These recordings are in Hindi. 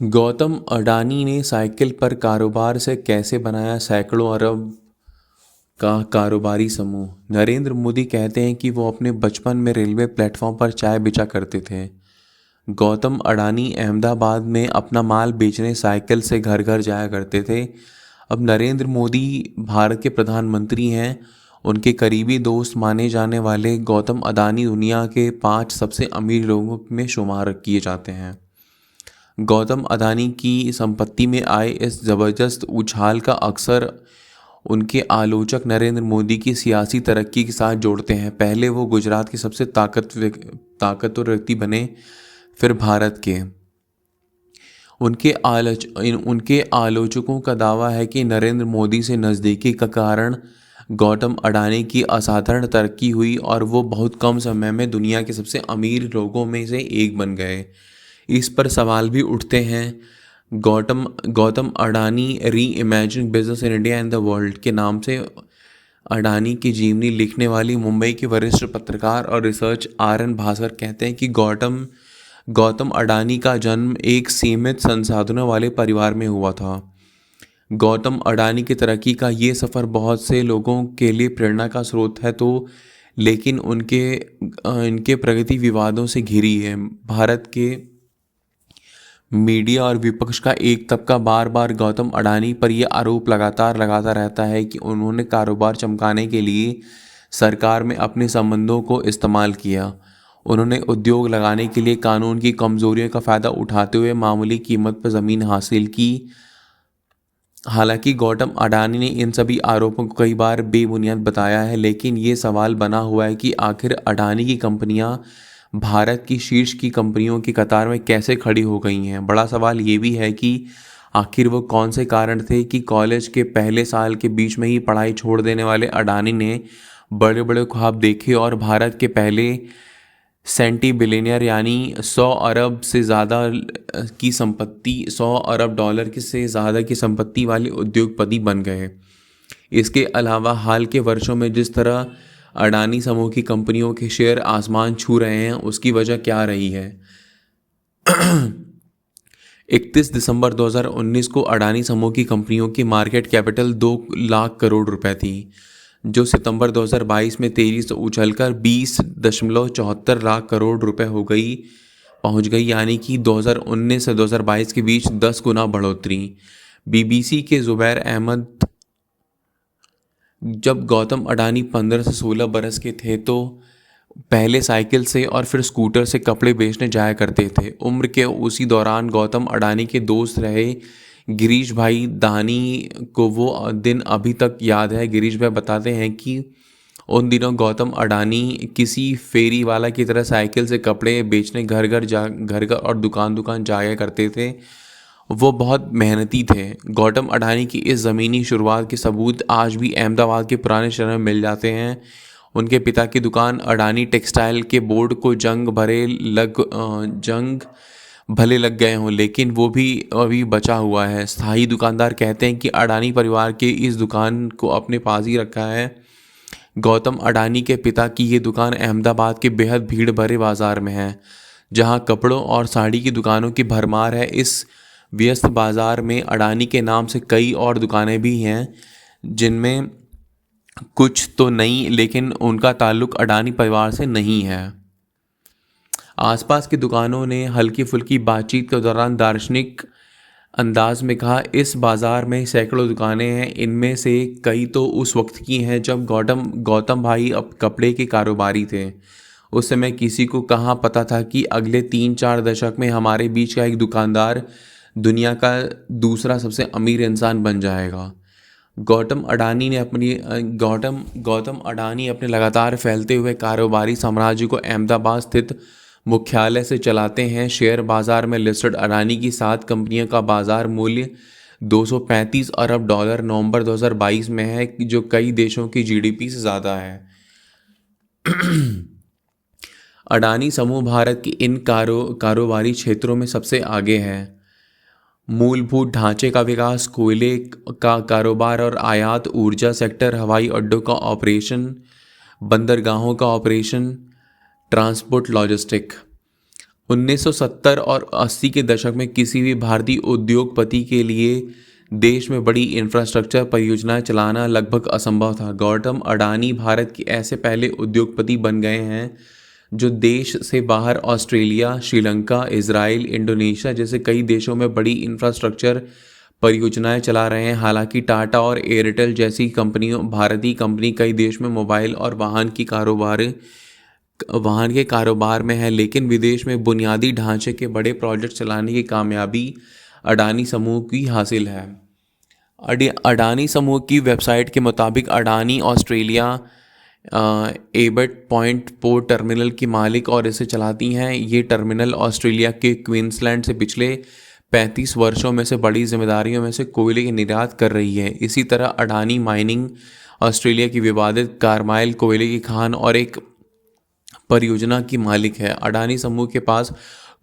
गौतम अडानी ने साइकिल पर कारोबार से कैसे बनाया सैकड़ों अरब का कारोबारी समूह। नरेंद्र मोदी कहते हैं कि वो अपने बचपन में रेलवे प्लेटफॉर्म पर चाय बेचा करते थे। गौतम अडानी अहमदाबाद में अपना माल बेचने साइकिल से घर घर जाया करते थे। अब नरेंद्र मोदी भारत के प्रधानमंत्री हैं। उनके करीबी दोस्त माने जाने वाले गौतम अडानी दुनिया के 5 सबसे अमीर लोगों में शुमार किए जाते हैं। गौतम अडानी की संपत्ति में आए इस जबरदस्त उछाल का अक्सर उनके आलोचक नरेंद्र मोदी की सियासी तरक्की के साथ जोड़ते हैं। पहले वो गुजरात के सबसे ताकतवर व्यक्ति बने, फिर भारत के। उनके आलोचकों का दावा है कि नरेंद्र मोदी से नज़दीकी का कारण गौतम अडानी की असाधारण तरक्की हुई और वो बहुत कम समय में दुनिया के सबसे अमीर लोगों में से एक बन गए। इस पर सवाल भी उठते हैं। गौतम अडानी री imagine business in India and the world के नाम से अडानी की जीवनी लिखने वाली मुंबई के वरिष्ठ पत्रकार और रिसर्च RN भास्कर कहते हैं कि गौतम अडानी का जन्म एक सीमित संसाधनों वाले परिवार में हुआ था। गौतम अडानी की तरक्की का ये सफ़र बहुत से लोगों के लिए प्रेरणा का स्रोत है, तो लेकिन इनके प्रगति विवादों से घिरी है। भारत के मीडिया और विपक्ष का एक तबका बार बार गौतम अडानी पर यह आरोप लगाता रहता है कि उन्होंने कारोबार चमकाने के लिए सरकार में अपने संबंधों को इस्तेमाल किया। उन्होंने उद्योग लगाने के लिए कानून की कमजोरियों का फ़ायदा उठाते हुए मामूली कीमत पर ज़मीन हासिल की। हालांकि गौतम अडानी ने इन सभी आरोपों को कई बार बेबुनियाद बताया है, लेकिन ये सवाल बना हुआ है कि आखिर अडानी की कंपनियां भारत की शीर्ष की कंपनियों की कतार में कैसे खड़ी हो गई हैं। बड़ा सवाल ये भी है कि आखिर वो कौन से कारण थे कि कॉलेज के पहले साल के बीच में ही पढ़ाई छोड़ देने वाले अडानी ने बड़े बड़े ख्वाब देखे और भारत के पहले सेंटी बिलियनियर यानी 100 अरब से ज़्यादा की संपत्ति, $100 अरब की से ज़्यादा की संपत्ति वाले उद्योगपति बन गए। इसके अलावा हाल के वर्षों में जिस तरह अडानी समूह की कंपनियों के शेयर आसमान छू रहे हैं, उसकी वजह क्या रही है। 31 दिसंबर 2019 को अडानी समूह की कंपनियों की मार्केट कैपिटल 2 लाख करोड़ रुपए थी, जो सितंबर 2022 में तेजी से उछलकर 20.74 लाख करोड़ रुपए पहुंच गई, यानी कि 2019 से 2022 के बीच 10 गुना बढ़ोतरी। BBC के जुबैर अहमद जब गौतम अडानी 15 से 16 बरस के थे तो पहले साइकिल से और फिर स्कूटर से कपड़े बेचने जाया करते थे। उम्र के उसी दौरान गौतम अडानी के दोस्त रहे गिरीश भाई दानी को वो दिन अभी तक याद है। गिरीश भाई बताते हैं कि उन दिनों गौतम अडानी किसी फेरी वाला की तरह साइकिल से कपड़े बेचने घर घर और दुकान जाया करते थे। वो बहुत मेहनती थे। गौतम अडानी की इस ज़मीनी शुरुआत के सबूत आज भी अहमदाबाद के पुराने शहर में मिल जाते हैं। उनके पिता की दुकान अडानी टेक्सटाइल के बोर्ड को जंग भले लग गए हों, लेकिन वो भी अभी बचा हुआ है। स्थायी दुकानदार कहते हैं कि अडानी परिवार के इस दुकान को अपने पास ही रखा है। गौतम अडानी के पिता की ये दुकान अहमदाबाद के बेहद भीड़ भरे बाज़ार में है, जहां कपड़ों और साड़ी की दुकानों की भरमार है। इस व्यस्त बाज़ार में अडानी के नाम से कई और दुकानें भी हैं, जिनमें कुछ तो नहीं, लेकिन उनका ताल्लुक अडानी परिवार से नहीं है। आसपास की दुकानों ने हल्की फुल्की बातचीत के दौरान दार्शनिक अंदाज में कहा, इस बाज़ार में सैकड़ों दुकानें हैं, इनमें से कई तो उस वक्त की हैं जब गौतम भाई अब कपड़े के कारोबारी थे। उस समय किसी को कहाँ पता था कि अगले 3-4 दशक में हमारे बीच का एक दुकानदार दुनिया का दूसरा सबसे अमीर इंसान बन जाएगा। गौतम अडानी अपने लगातार फैलते हुए कारोबारी साम्राज्य को अहमदाबाद स्थित मुख्यालय से चलाते हैं। शेयर बाजार में लिस्टेड अडानी की 7 कंपनियों का बाजार मूल्य $235 अरब नवंबर 2022 में है, जो कई देशों की GDP से ज़्यादा है। अडानी समूह भारत की इन कारोबारी क्षेत्रों में सबसे आगे है। मूलभूत ढांचे का विकास, कोयले का कारोबार और आयात, ऊर्जा सेक्टर, हवाई अड्डों का ऑपरेशन, बंदरगाहों का ऑपरेशन, ट्रांसपोर्ट, लॉजिस्टिक। 1970 और 80 के दशक में किसी भी भारतीय उद्योगपति के लिए देश में बड़ी इंफ्रास्ट्रक्चर परियोजनाएं चलाना लगभग असंभव था। गौतम अडानी भारत के ऐसे पहले उद्योगपति बन गए हैं जो देश से बाहर ऑस्ट्रेलिया, श्रीलंका, इजराइल, इंडोनेशिया जैसे कई देशों में बड़ी इंफ्रास्ट्रक्चर परियोजनाएं चला रहे हैं। हालांकि टाटा और एयरटेल जैसी कंपनियों भारतीय कंपनी कई देश में मोबाइल और वाहन के कारोबार में है, लेकिन विदेश में बुनियादी ढांचे के बड़े प्रोजेक्ट चलाने की कामयाबी अडानी समूह की हासिल है। अडानी समूह की वेबसाइट के मुताबिक Adani Australia Abbott point port terminal की मालिक और इसे चलाती हैं। ये टर्मिनल ऑस्ट्रेलिया के क्वींसलैंड से पिछले 35 वर्षों में से बड़ी जिम्मेदारियों में से कोयले की निर्यात कर रही है। इसी तरह अडानी माइनिंग ऑस्ट्रेलिया की विवादित कारमाइल कोयले की खान और एक परियोजना की मालिक है। अडानी समूह के पास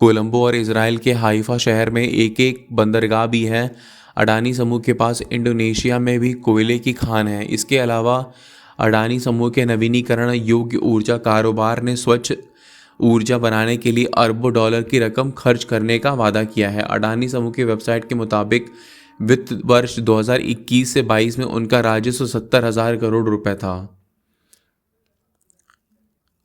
कोलंबो और इजराइल के हाइफा शहर में एक एक बंदरगाह भी है। अडानी समूह के पास इंडोनेशिया में भी कोयले की खान है। इसके अलावा अडानी समूह के नवीनीकरण योग्य ऊर्जा कारोबार ने स्वच्छ ऊर्जा बनाने के लिए अरबों डॉलर की रकम खर्च करने का वादा किया है। अडानी समूह की वेबसाइट के मुताबिक वित्त वर्ष 2021 से 22 में उनका राजस्व 70,000 करोड़ रुपए था।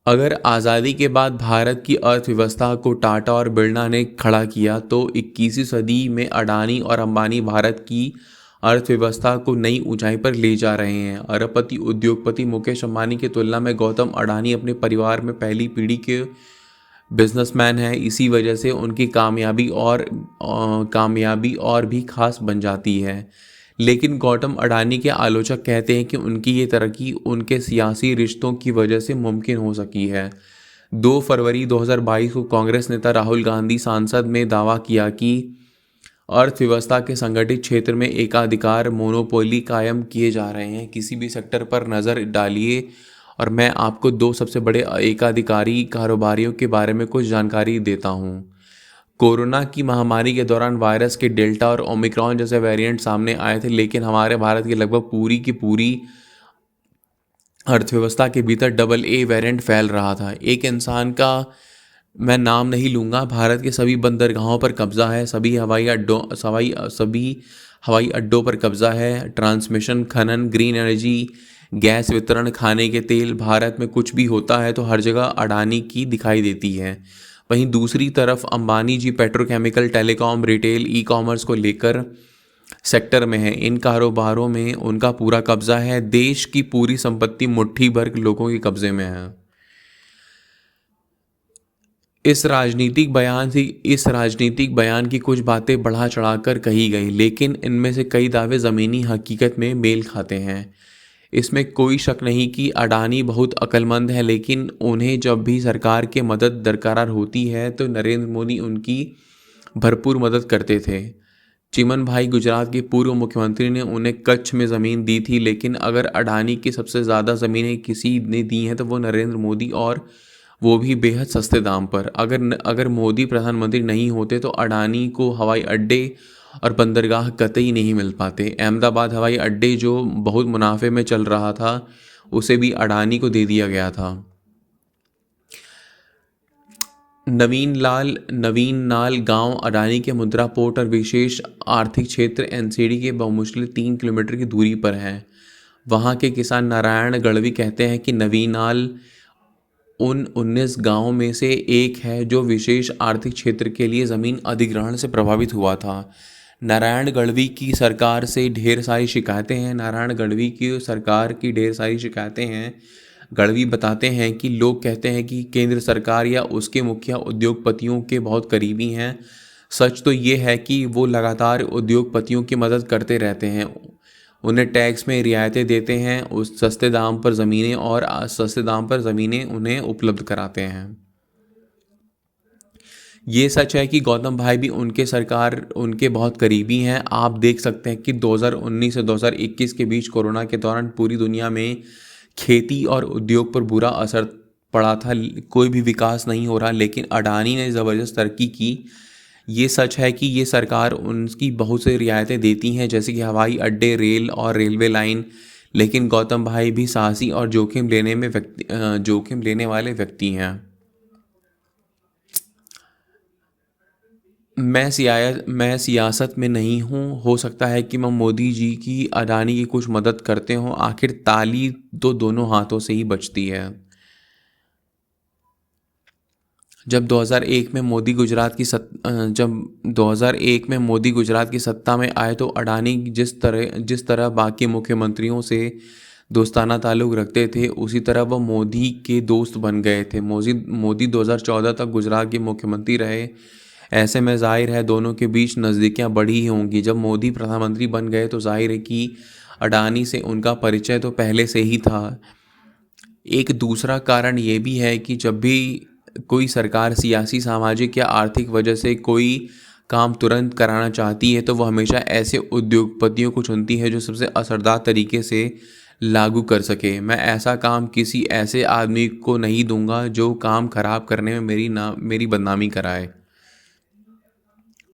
अगर आज़ादी के बाद भारत की अर्थव्यवस्था को टाटा और बिरला ने खड़ा किया तो 21वीं सदी में अडानी और अंबानी भारत की अर्थव्यवस्था को नई ऊंचाई पर ले जा रहे हैं। अरबपति उद्योगपति मुकेश अंबानी की तुलना में गौतम अडानी अपने परिवार में पहली पीढ़ी के बिजनेसमैन हैं। इसी वजह से उनकी कामयाबी और भी खास बन जाती है। लेकिन गौतम अडानी के आलोचक कहते हैं कि उनकी ये तरक्की उनके सियासी रिश्तों की वजह से मुमकिन हो सकी है। 2 फरवरी 2022 को कांग्रेस नेता राहुल गांधी संसद में दावा किया कि अर्थव्यवस्था के संगठित क्षेत्र में एकाधिकार मोनोपोली कायम किए जा रहे हैं। किसी भी सेक्टर पर नज़र डालिए और मैं आपको 2 सबसे बड़े एकाधिकारी कारोबारियों के बारे में कुछ जानकारी देता हूँ। कोरोना की महामारी के दौरान वायरस के डेल्टा और ओमिक्रॉन जैसे वेरिएंट सामने आए थे, लेकिन हमारे भारत की लगभग पूरी की पूरी अर्थव्यवस्था के भीतर AA वेरिएंट फैल रहा था। एक इंसान का मैं नाम नहीं लूँगा, भारत के सभी बंदरगाहों पर कब्जा है, सभी हवाई अड्डों पर कब्जा है। ट्रांसमिशन, खनन, ग्रीन एनर्जी, गैस वितरण, खाने के तेल, भारत में कुछ भी होता है तो हर जगह अडानी की दिखाई देती है। वहीं दूसरी तरफ Ambani ji petrochemical, telecom, retail, e commerce को लेकर सेक्टर में है। इन कारोबारों में उनका पूरा कब्जा है। देश की पूरी संपत्ति मुट्ठी भर लोगों के कब्जे में है। इस राजनीतिक बयान की कुछ बातें बढ़ा चढ़ाकर कही गई, लेकिन इनमें से कई दावे ज़मीनी हकीकत में मेल खाते हैं। इसमें कोई शक नहीं कि अडानी बहुत अक्लमंद है, लेकिन उन्हें जब भी सरकार की मदद दरकार होती है तो नरेंद्र मोदी उनकी भरपूर मदद करते थे। चिमन भाई गुजरात के पूर्व मुख्यमंत्री ने उन्हें कच्छ में ज़मीन दी थी, लेकिन अगर अडानी की सबसे ज़्यादा ज़मीनें किसी ने दी हैं तो वो नरेंद्र मोदी, और वो भी बेहद सस्ते दाम पर। अगर मोदी प्रधानमंत्री नहीं होते तो अडानी को हवाई अड्डे और बंदरगाह कतई नहीं मिल पाते। अहमदाबाद हवाई अड्डे जो बहुत मुनाफे में चल रहा था उसे भी अडानी को दे दिया गया था। नवीन नाल गांव अडानी के मुद्रा पोर्ट और विशेष आर्थिक क्षेत्र NCD के बहुमुश्किल 3 किलोमीटर की दूरी पर है। वहां के किसान नारायण गढ़वी कहते हैं कि नवीनाल उन 19 गांवों में से एक है जो विशेष आर्थिक क्षेत्र के लिए ज़मीन अधिग्रहण से प्रभावित हुआ था। नारायण गढ़वी की सरकार से ढेर सारी शिकायतें हैं। गढ़वी बताते हैं कि लोग कहते हैं कि केंद्र सरकार या उसके मुखिया उद्योगपतियों के बहुत करीबी हैं। सच तो ये है कि वो लगातार उद्योगपतियों की मदद करते रहते हैं, उन्हें टैक्स में रियायतें देते हैं, उस सस्ते दाम पर ज़मीनें उन्हें उपलब्ध कराते हैं। ये सच है कि गौतम भाई भी उनके बहुत करीबी हैं। आप देख सकते हैं कि 2019 से 2021 के बीच कोरोना के दौरान पूरी दुनिया में खेती और उद्योग पर बुरा असर पड़ा था, कोई भी विकास नहीं हो रहा, लेकिन अडानी ने ज़बरदस्त तरक्की की। ये सच है कि ये सरकार उनकी बहुत से रियायतें देती हैं, जैसे कि हवाई अड्डे, रेल और रेलवे लाइन, लेकिन गौतम भाई भी साहसी और जोखिम लेने वाले व्यक्ति हैं। मैं सियासत में नहीं हूँ, हो सकता है कि मैं मोदी जी की अडानी की कुछ मदद करते हों, आखिर ताली तो दोनों हाथों से ही बजती है। जब 2001 में मोदी गुजरात की जब 2001 में मोदी गुजरात की सत्ता में आए तो अडानी जिस तरह बाकी मुख्यमंत्रियों से दोस्ताना ताल्लुक़ रखते थे, उसी तरह वह मोदी के दोस्त बन गए थे। मोदी 2014 तक गुजरात के मुख्यमंत्री रहे। ऐसे में ज़ाहिर है दोनों के बीच नज़दीकियाँ बढ़ी ही होंगी। जब मोदी प्रधानमंत्री बन गए तो ज़ाहिर है कि अडानी से उनका परिचय तो पहले से ही था। एक दूसरा कारण ये भी है कि जब भी कोई सरकार सियासी, सामाजिक या आर्थिक वजह से कोई काम तुरंत कराना चाहती है तो वह हमेशा ऐसे उद्योगपतियों को चुनती है जो सबसे असरदार तरीके से लागू कर सके। मैं ऐसा काम किसी ऐसे आदमी को नहीं दूंगा जो काम खराब करने में मेरी बदनामी कराए।